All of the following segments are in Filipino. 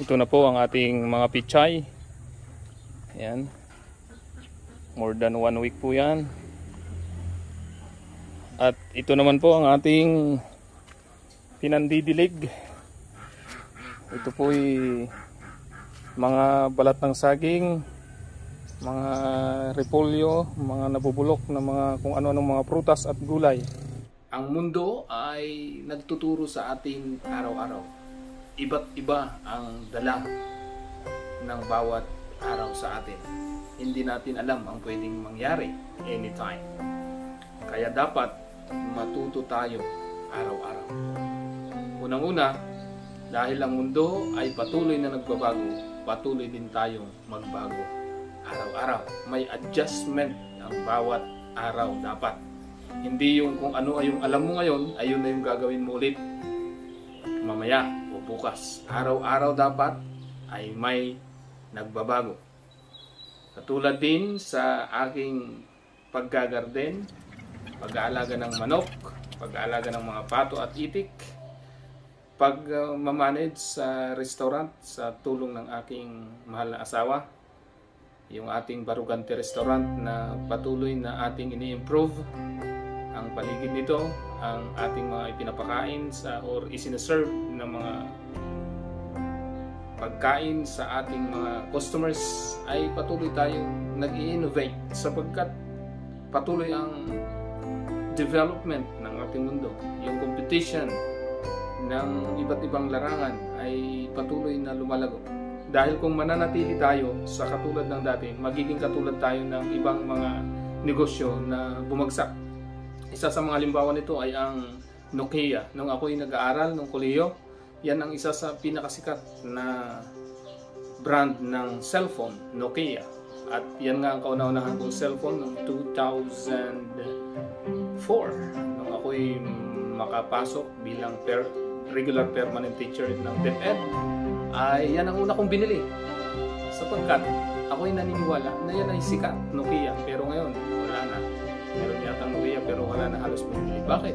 Ito na po ang ating mga pichay. Ayan. More than 1 week po yan. At ito naman po ang ating pinandidilig. Ito po ay mga balat ng saging, mga repolyo, mga nabubulok na mga kung ano-anong mga prutas at gulay. Ang mundo ay nagtuturo sa atin araw-araw. Iba't iba ang dala ng bawat araw sa atin. Hindi natin alam ang pwedeng mangyari anytime. Kaya dapat matuto tayo araw-araw. Unang-una, dahil ang mundo ay patuloy na nagbabago, patuloy din tayong magbago araw-araw. May adjustment ang bawat araw dapat. Hindi yung kung ano ay yung alam mo ngayon, ayun na yung gagawin mo ulit mamaya o bukas. Araw-araw dapat ay may nagbabago. Katulad din sa aking paggagarden, pag-aalaga ng manok, pag-aalaga ng mga pato at itik, pag-manage sa restaurant sa tulong ng aking mahal na asawa, yung ating Barugante restaurant na patuloy na ating ini-improve ang paligid nito, ang ating mga ipinapakain sa or isinaserve ng mga pagkain sa ating mga customers ay patuloy tayong nag-i-innovate sapagkat patuloy ang development ng ating mundo. Yung competition ng iba't ibang larangan ay patuloy na lumalago. Dahil kung mananatili tayo sa katulad ng dati, magiging katulad tayo ng ibang mga negosyo na bumagsak. Isa sa mga halimbawa nito ay ang Nokia. Nung ako'y nag-aaral ng kolehiyo, yan ang isa sa pinakasikat na brand ng cellphone, Nokia. At yan nga ang kauna-unahan kong cellphone noong 2004. Nung ako'y makapasok bilang regular permanent teacher ng DepEd, ay yan ang una kong binili. Sapagkat ako'y naniniwala na yan ay sikat, Nokia. Pero ngayon, wala na. Meron yata Nokia pero wala na halos bumili. Bakit?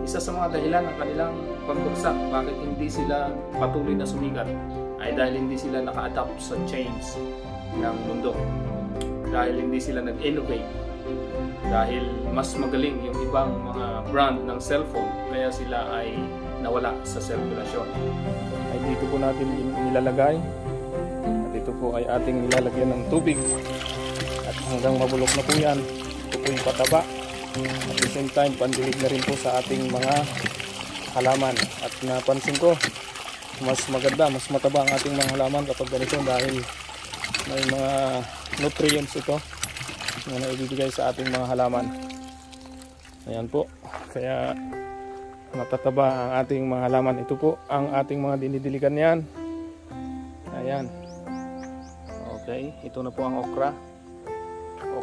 Isa sa mga dahilan ng kanilang pagbagsak, bakit hindi sila patuloy na sumikat, ay dahil hindi sila naka-adapt sa change ng mundo. Dahil hindi sila nag-innovate. Dahil mas magaling yung ibang mga brand ng cellphone, kaya sila ay nawala sa sirkulasyon. Ay dito po natin nilalagay. At ito po ay ating nilalagyan ng tubig. At hanggang mabulok na po yan. Ito po yung pataba. At the same time, pandilig na rin po sa ating mga halaman. At napansin ko, mas maganda, mas mataba ang ating mga halaman kapag ganito dahil may mga nutrients ito na naibibigay sa ating mga halaman. Ayan po. Kaya matataba ang ating mga halaman. Ito po ang ating mga dinidiligan yan. Ayan. Okay. Ito na po ang okra.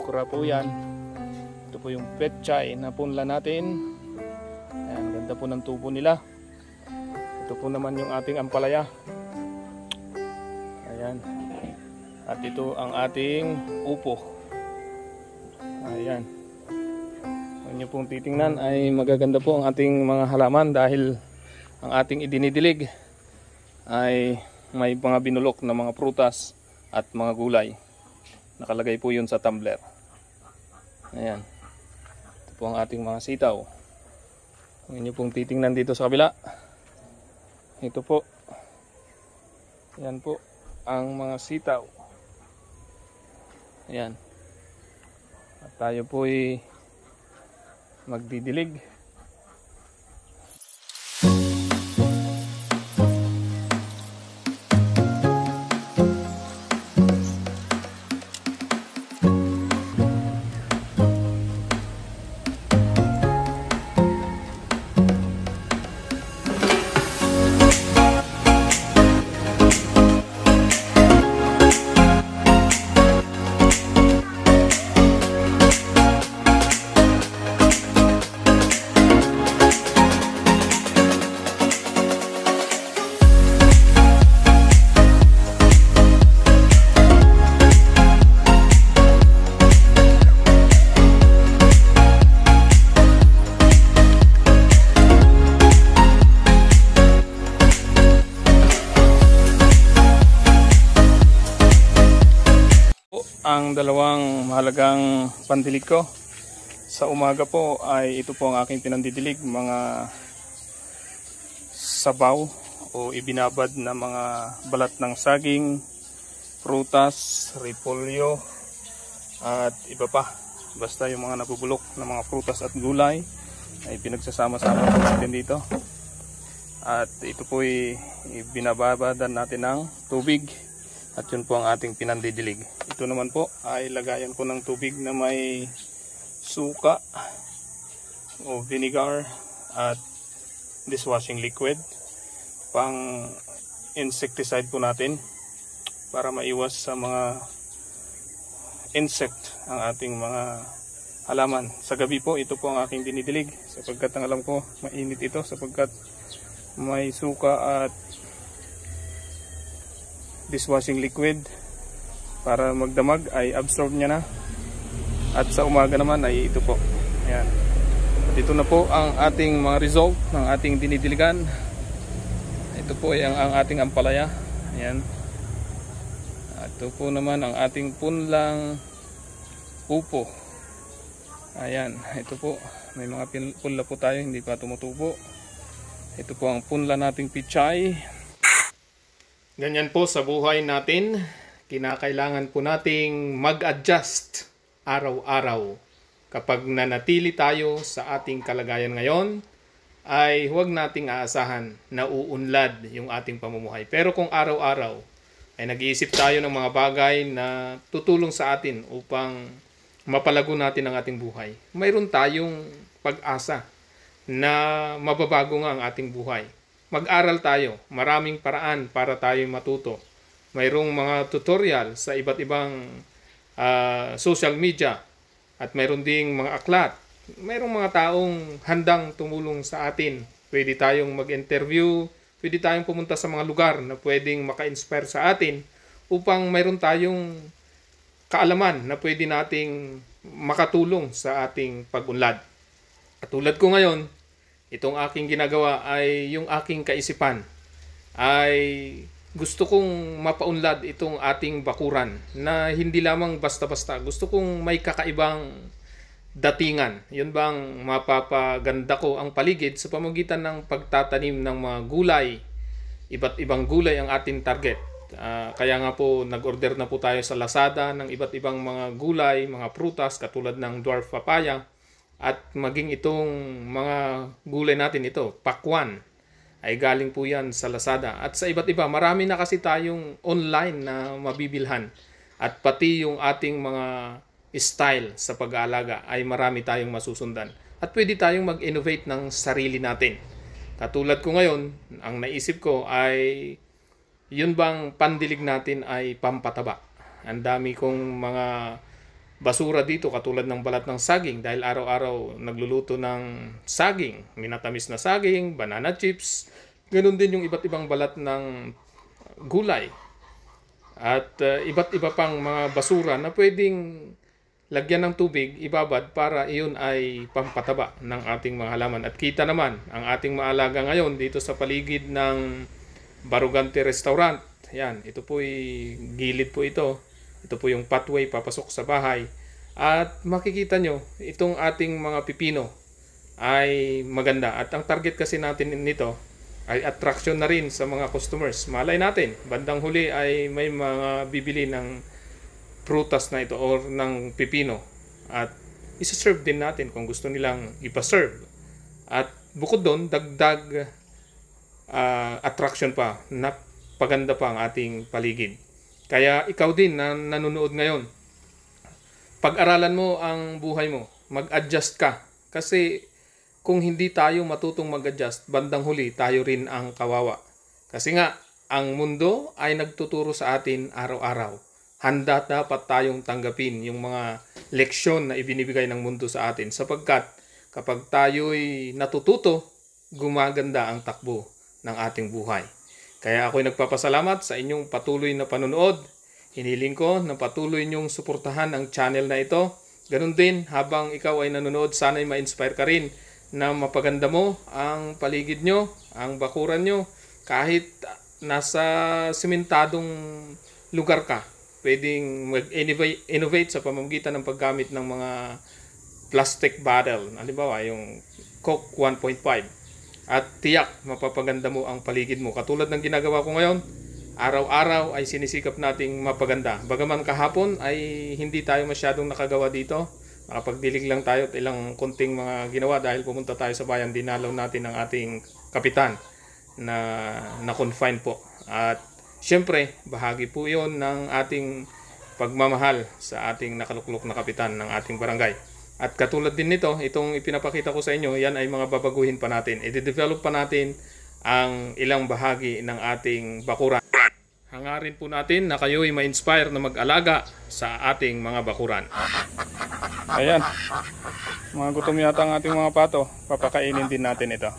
Okra po yan. Ito po yung petchay na punla natin. Ayan. Ganda po ng tubo nila. Ito po naman yung ating ampalaya. Ayan. At ito ang ating upo. Ayan. Kung nyo pong titingnan ay magaganda po ang ating mga halaman dahil ang ating idinidilig ay may mga binulok na mga prutas at mga gulay. Nakalagay po yun sa tumbler. Ayan. Ito po ang ating mga sitaw. Kung nyo pong titingnan dito sa kabila, ito po. Ayan po ang mga sitaw. Ayan. At tayo po ay magdidilig. ang dalawang mahalagang pandilig ko. Sa umaga po ay ito po ang aking pinandidilig, mga sabaw o ibinabad na mga balat ng saging, prutas, repolyo at iba pa. Basta yung mga nabubulok na mga prutas at gulay ay pinagsasama-sama po natin dito. At ito po ay binababadan natin ng tubig. At yun po ang ating pinandidilig. Ito naman po ay lagayan ko ng tubig na may suka o vinegar at dishwashing liquid. Pang insecticide po natin para maiwas sa mga insect ang ating mga halaman. Sa gabi po ito po ang aking dinidilig sapagkat ang alam ko mainit ito sapagkat may suka at dishwashing liquid para magdamag ay absorb niya na. At sa umaga naman ay ito po. Ayan. At ito na po ang ating mga result ng ating dinidiligan. Ito po ay ang ating ampalaya. Ayan. Ito po naman ang ating punlang upo. Ayan, ito po. May mga punla po tayo, hindi pa tumutubo. Ito po ang punla nating pichay. Ganyan po sa buhay natin. Kinakailangan po nating mag-adjust araw-araw. Kapag nanatili tayo sa ating kalagayan ngayon, ay huwag nating aasahan na uunlad yung ating pamumuhay. Pero kung araw-araw ay nag-iisip tayo ng mga bagay na tutulong sa atin upang mapalago natin ang ating buhay, mayroon tayong pag-asa na mababago nga ang ating buhay. Mag-aral tayo, maraming paraan para tayo matuto. Mayroong mga tutorial sa iba't ibang social media at mayroon ding mga aklat. Mayroong mga taong handang tumulong sa atin. Pwede tayong mag-interview, pwede tayong pumunta sa mga lugar na pwedeng maka-inspire sa atin upang mayroon tayong kaalaman na pwede nating makatulong sa ating pag-unlad. At tulad ko ngayon, itong aking ginagawa ay yung aking kaisipan ay gusto kong mapaunlad itong ating bakuran na hindi lamang basta-basta. Gusto kong may kakaibang datingan. Yun bang mapapaganda ko ang paligid sa pamamagitan ng pagtatanim ng mga gulay. Iba't ibang gulay ang ating target. Kaya nga po nag-order na po tayo sa Lazada ng iba't ibang mga gulay, mga prutas katulad ng dwarf papaya at maging itong mga gulay natin ito, pakwan, ay galing po yan sa Lazada. At sa iba't iba, marami na kasi tayong online na mabibilhan. At pati yung ating mga style sa pag-aalaga ay marami tayong masusundan. At pwede tayong mag-innovate ng sarili natin. Katulad ko ngayon, ang naisip ko ay yun bang pandilig natin ay pampataba. Ang dami kong mga basura dito katulad ng balat ng saging dahil araw-araw nagluluto ng saging, minatamis na saging, banana chips, ganun din yung iba't ibang balat ng gulay. At iba't iba pang mga basura na pwedeng lagyan ng tubig, ibabad para iyon ay pampataba ng ating mga halaman. At kita naman ang ating maalaga ngayon dito sa paligid ng Barugante Restaurant. Yan, ito po gilid po ito. Ito po yung pathway papasok sa bahay. At makikita nyo, itong ating mga pipino ay maganda. At ang target kasi natin nito ay attraction na rin sa mga customers. Malay natin, bandang huli ay may mga bibili ng prutas na ito or ng pipino at isa-serve din natin kung gusto nilang ipa-serve. At bukod doon, dagdag attraction pa, napaganda pa ang ating paligid. Kaya ikaw din na nanonood ngayon, pag-aralan mo ang buhay mo, mag-adjust ka. Kasi kung hindi tayo matutong mag-adjust, bandang huli tayo rin ang kawawa. Kasi nga, ang mundo ay nagtuturo sa atin araw-araw. Handa dapat tayong tanggapin yung mga leksyon na ibinibigay ng mundo sa atin sapagkat kapag tayo'y natututo, gumaganda ang takbo ng ating buhay. Kaya ako'y nagpapasalamat sa inyong patuloy na panonood. Hiniling ko na patuloy niyong suportahan ang channel na ito. Ganun din, habang ikaw ay nanonood, sana'y ma-inspire ka rin na mapaganda mo ang paligid nyo, ang bakuran nyo, kahit nasa simentadong lugar ka. pwedeng mag-innovate sa pamamagitan ng paggamit ng mga plastic bottle. Halimbawa, yung Coke 1.5. At tiyak, mapapaganda mo ang paligid mo. Katulad ng ginagawa ko ngayon, araw-araw ay sinisikap nating mapaganda. Bagaman kahapon ay hindi tayo masyadong nakagawa dito. Nakapagdilig lang tayo at ilang kunting mga ginawa dahil pumunta tayo sa bayan. Dinalaw natin ang ating kapitan na confine po. At syempre, bahagi po yun ng ating pagmamahal sa ating nakaluklok na kapitan ng ating barangay. At katulad din nito, itong ipinapakita ko sa inyo, yan ay mga babaguhin pa natin. I-develop pa natin ang ilang bahagi ng ating bakuran. Hangarin po natin na kayo'y ma-inspire na mag-alaga sa ating mga bakuran. Ayan, mga gutom yata ang ating mga pato. Papakainin din natin ito.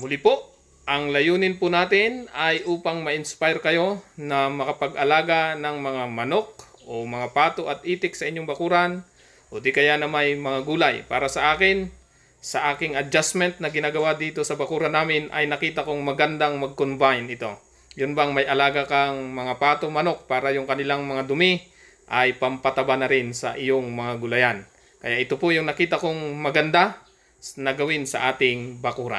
Muli po, ang layunin po natin ay upang ma-inspire kayo na makapag-alaga ng mga manok o mga pato at itik sa inyong bakuran o di kaya na may mga gulay. Para sa akin, sa aking adjustment na ginagawa dito sa bakuran namin ay nakita kong magandang mag-combine ito. Yun bang may alaga kang mga pato, manok para yung kanilang mga dumi ay pampataba na rin sa iyong mga gulayan. Kaya ito po yung nakita kong maganda na gawin sa ating bakuran.